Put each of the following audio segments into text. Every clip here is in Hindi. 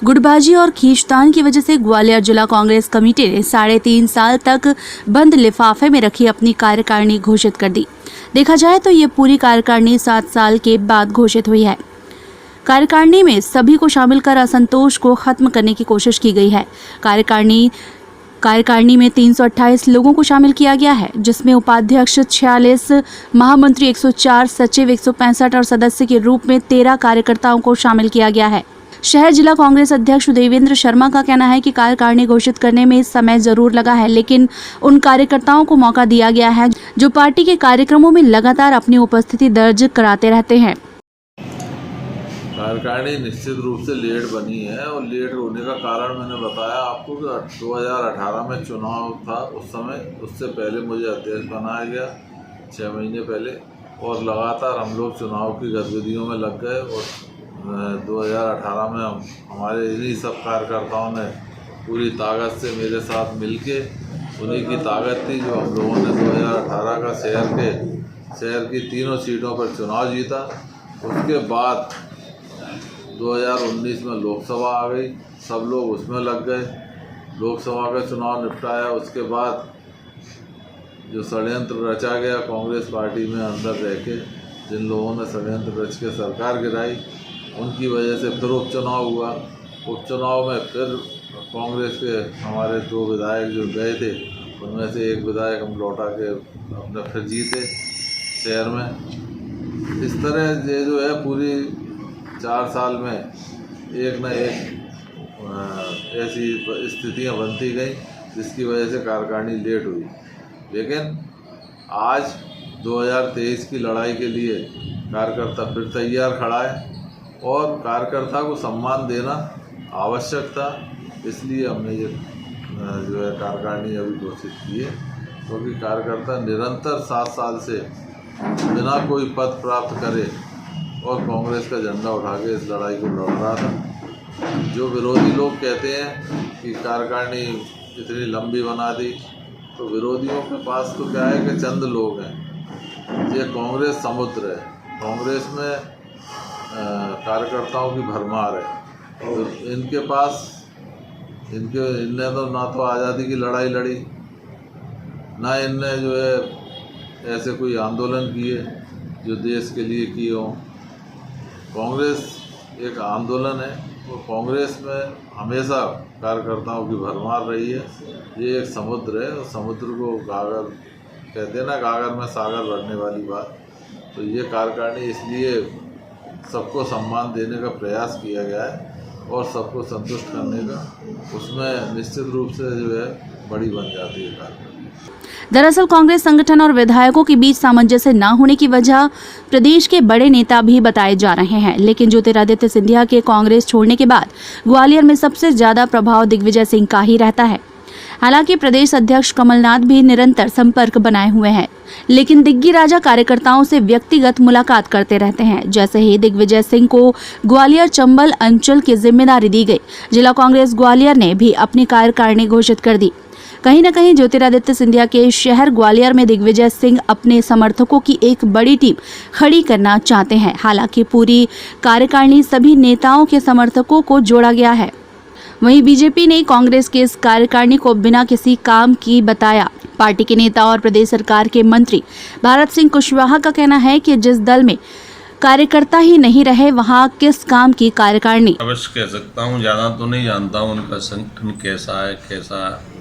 गुटबाजी और खींचतान की वजह से ग्वालियर जिला कांग्रेस कमेटी ने 3.5 साल तक बंद लिफाफे में रखी अपनी कार्यकारिणी घोषित कर दी। देखा जाए तो ये पूरी कार्यकारिणी 7 साल के बाद घोषित हुई है। कार्यकारिणी में सभी को शामिल कर असंतोष को खत्म करने की कोशिश की गई है। कार्यकारिणी में 328 लोगों को शामिल किया गया है, जिसमें उपाध्यक्ष 46, महामंत्री 104, सचिव 165 और सदस्य के रूप में 13 कार्यकर्ताओं को शामिल किया गया है। शहर जिला कांग्रेस अध्यक्ष देवेंद्र शर्मा का कहना है कि कार्यकारिणी घोषित करने में समय जरूर लगा है, लेकिन उन कार्यकर्ताओं को मौका दिया गया है जो पार्टी के कार्यक्रमों में लगातार अपनी उपस्थिति दर्ज कराते रहते हैं। कार्यकारिणी निश्चित रूप से लेट बनी है और लेट होने का कारण मैंने बताया आपको कि 2018 में चुनाव था। उस समय उससे पहले मुझे अध्यक्ष बनाया गया 6 महीने पहले, और लगातार हम लोग चुनाव की गतिविधियों में लग गए। और 2018 में हमारे इन्हीं सब कार्यकर्ताओं ने पूरी ताकत से मेरे साथ मिलके, उन्हीं की ताकत थी जो हम लोगों ने 2018 का शहर की तीनों सीटों पर चुनाव जीता। उसके बाद 2019 में लोकसभा आ गई, सब लोग उसमें लग गए, लोकसभा का चुनाव निपटाया। उसके बाद जो षड्यंत्र रचा गया कांग्रेस पार्टी में अंदर रह के, जिन लोगों ने षड्यंत्र रच के सरकार गिराई, उनकी वजह से फिर उपचुनाव हुआ। उपचुनाव में फिर कांग्रेस के हमारे 2 विधायक जो गए थे, उनमें से एक विधायक हम लौटा के अपने फिर जीते शहर में। इस तरह ये जो है पूरी 4 साल में एक न एक ऐसी स्थितियां बनती गई जिसकी वजह से कार्यकारिणी लेट हुई। लेकिन आज 2023 की लड़ाई के लिए कार्यकर्ता फिर तैयार खड़ा है और कार्यकर्ता को सम्मान देना आवश्यक था, इसलिए हमने ये जो है कार्यकारिणी अभी घोषित की है। क्योंकि कार्यकर्ता निरंतर 7 साल से बिना कोई पद प्राप्त करे और कांग्रेस का झंडा उठा के इस लड़ाई को लड़ रहा था। जो विरोधी लोग कहते हैं कि कार्यकारिणी इतनी लंबी बना दी, तो विरोधियों के पास तो क्या है कि चंद लोग हैं। ये कांग्रेस समुद्र है, कांग्रेस में कार्यकर्ताओं की भरमार है। तो इनके पास इनने तो ना तो आज़ादी की लड़ाई लड़ी, ना इनने जो है ऐसे कोई आंदोलन किए जो देश के लिए किए हों। कांग्रेस एक आंदोलन है, और कांग्रेस में हमेशा कार्यकर्ताओं की भरमार रही है। ये एक समुद्र है, और समुद्र को गागर कहते हैं ना, गागर में सागर भरने वाली बात। तो ये कार्यकारिणी इसलिए सबको सम्मान देने का प्रयास किया गया है और सबको संतुष्ट करने का, उसमें निश्चित रूप से जो है बड़ी बन जाती है कार्यकारिणी। दरअसल कांग्रेस संगठन और विधायकों के बीच सामंजस्य न होने की वजह प्रदेश के बड़े नेता भी बताए जा रहे हैं, लेकिन ज्योतिरादित्य सिंधिया के कांग्रेस छोड़ने के बाद ग्वालियर में सबसे ज्यादा प्रभाव दिग्विजय सिंह का ही रहता है। हालांकि प्रदेश अध्यक्ष कमलनाथ भी निरंतर संपर्क बनाए हुए हैं, लेकिन दिग्गी राजा कार्यकर्ताओं से व्यक्तिगत मुलाकात करते रहते हैं। जैसे ही दिग्विजय सिंह को ग्वालियर चंबल अंचल की जिम्मेदारी दी गई, जिला कांग्रेस ग्वालियर ने भी अपनी कार्यकारिणी घोषित कर दी। कहीं न कहीं ज्योतिरादित्य सिंधिया के शहर ग्वालियर में दिग्विजय सिंह अपने समर्थकों की एक बड़ी टीम खड़ी करना चाहते हैं। हालांकि पूरी कार्यकारिणी सभी नेताओं के समर्थकों को जोड़ा गया है। वहीं बीजेपी ने कांग्रेस के इस कार्यकारिणी को बिना किसी काम की बताया। पार्टी के नेता और प्रदेश सरकार के मंत्री भारत सिंह कुशवाहा का कहना है कि जिस दल में कार्यकर्ता ही नहीं रहे, वहां किस काम की कार्यकारिणी। अवश्य कह सकता हूं, ज़्यादा तो नहीं जानता हूं उनका संगठन कैसा है,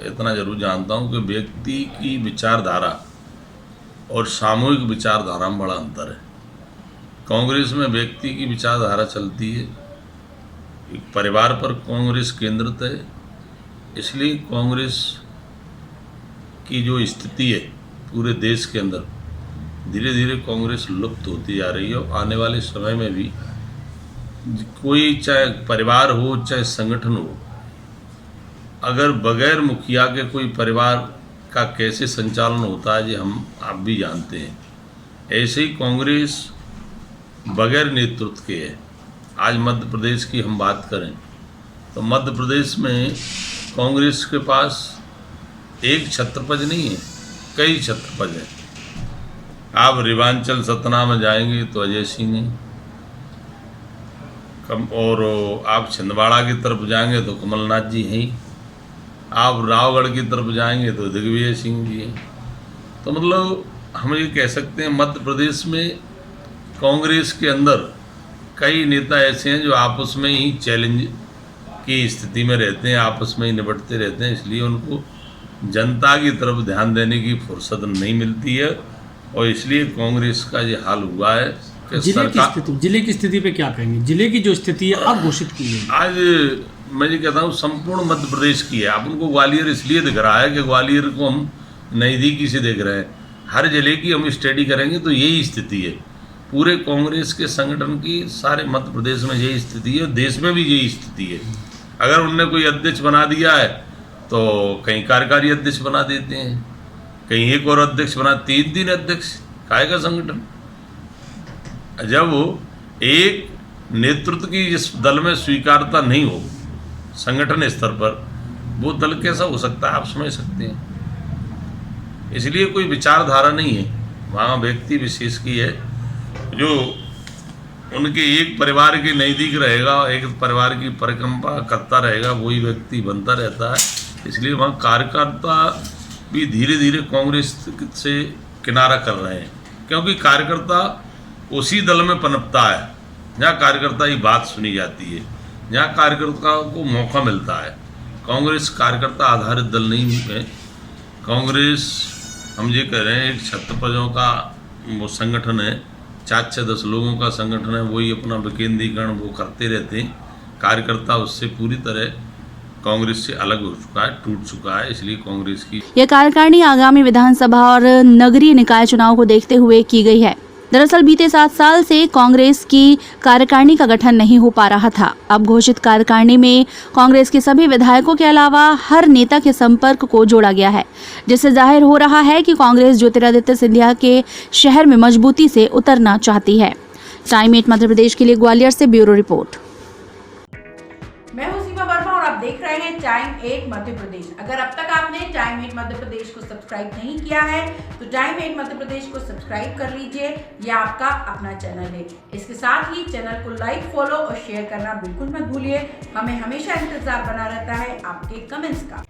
इतना जरूर जानता हूं कि व्यक्ति की विचारधारा और सामूहिक विचारधारा में बड़ा अंतर है। कांग्रेस में व्यक्ति की विचारधारा चलती है, एक परिवार पर कांग्रेस केंद्रित है, इसलिए कांग्रेस की जो स्थिति है पूरे देश के अंदर, धीरे धीरे कांग्रेस लुप्त होती जा रही है। और आने वाले समय में भी कोई चाहे परिवार हो चाहे संगठन हो, अगर बगैर मुखिया के कोई परिवार का कैसे संचालन होता है, ये हम आप भी जानते हैं। ऐसे ही कांग्रेस बगैर नेतृत्व के है। आज मध्य प्रदेश की हम बात करें तो मध्य प्रदेश में कांग्रेस के पास एक छत्रपति नहीं है, कई छत्रपति हैं। आप रेवांचल सतना में जाएंगे तो अजय सिंह हैं, और आप छिंदवाड़ा की तरफ जाएंगे तो कमलनाथ जी हैं ही, आप रावगढ़ की तरफ जाएंगे तो दिग्विजय सिंह जी हैं। तो मतलब हम ये कह सकते हैं मध्य प्रदेश में कांग्रेस के अंदर कई नेता ऐसे हैं जो आपस में ही चैलेंज की स्थिति में रहते हैं, आपस में ही निपटते रहते हैं, इसलिए उनको जनता की तरफ ध्यान देने की फुर्सत नहीं मिलती है और इसलिए कांग्रेस का ये हाल हुआ है कि जिले की स्थिति पे क्या कहेंगे? जिले की जो स्थिति है अब घोषित की गई, आज मैं ये कहता हूँ संपूर्ण मध्य प्रदेश की है। आप उनको ग्वालियर इसलिए दिख रहा है कि ग्वालियर को हम नज़दीकी से देख रहे हैं, हर जिले की हम स्टडी करेंगे तो यही स्थिति है। पूरे कांग्रेस के संगठन की सारे मध्य प्रदेश में यही स्थिति है, देश में भी यही स्थिति है। अगर उनने कोई अध्यक्ष बना दिया है तो कहीं कार्यकारी अध्यक्ष बना देते हैं, कहीं एक और अध्यक्ष बना, 3 अध्यक्ष काय का संगठन। जब एक नेतृत्व की इस दल में स्वीकारता नहीं हो संगठन स्तर पर, वो दल कैसा हो सकता है आप समझ सकते हैं। इसलिए कोई विचारधारा नहीं है वहाँ, व्यक्ति विशेष की है जो उनके एक परिवार के नज़दीक रहेगा, एक परिवार की परिक्रमा करता रहेगा, वही व्यक्ति बनता रहता है। इसलिए वहाँ कार्यकर्ता भी धीरे धीरे कांग्रेस से किनारा कर रहे हैं, क्योंकि कार्यकर्ता उसी दल में पनपता है जहाँ कार्यकर्ता की बात सुनी जाती है, जहाँ कार्यकर्ता को मौका मिलता है। कांग्रेस कार्यकर्ता आधारित दल नहीं है। कांग्रेस हम ये कह रहे हैं एक छत्रपतियों का वो संगठन है, 4-10 लोगों का संगठन है, वही अपना विकेंद्रीकरण वो करते रहते हैं। कार्यकर्ता उससे पूरी तरह कांग्रेस से अलग हो चुका है, टूट चुका है। इसलिए कांग्रेस की यह कार्यकारिणी आगामी विधानसभा और नगरीय निकाय चुनाव को देखते हुए की गई है। दरअसल बीते 7 साल से कांग्रेस की कार्यकारिणी का गठन नहीं हो पा रहा था। अब घोषित कार्यकारिणी में कांग्रेस के सभी विधायकों के अलावा हर नेता के संपर्क को जोड़ा गया है, जिससे जाहिर हो रहा है कि कांग्रेस ज्योतिरादित्य सिंधिया के शहर में मजबूती से उतरना चाहती है। टाइम 8 मध्य प्रदेश के लिए ग्वालियर से ब्यूरो रिपोर्ट। मैं हूं सीमा वर्मा और आप देख रहे हैं टाइम 8 मध्य प्रदेश। अगर अब तक आपने टाइम 8 मध्य प्रदेश को सब्सक्राइब नहीं किया है तो टाइम 8 मध्य प्रदेश को सब्सक्राइब कर लीजिए, यह आपका अपना चैनल है। इसके साथ ही चैनल को लाइक, फॉलो और शेयर करना बिल्कुल मत भूलिए। हमें हमेशा इंतजार बना रहता है आपके कमेंट्स का।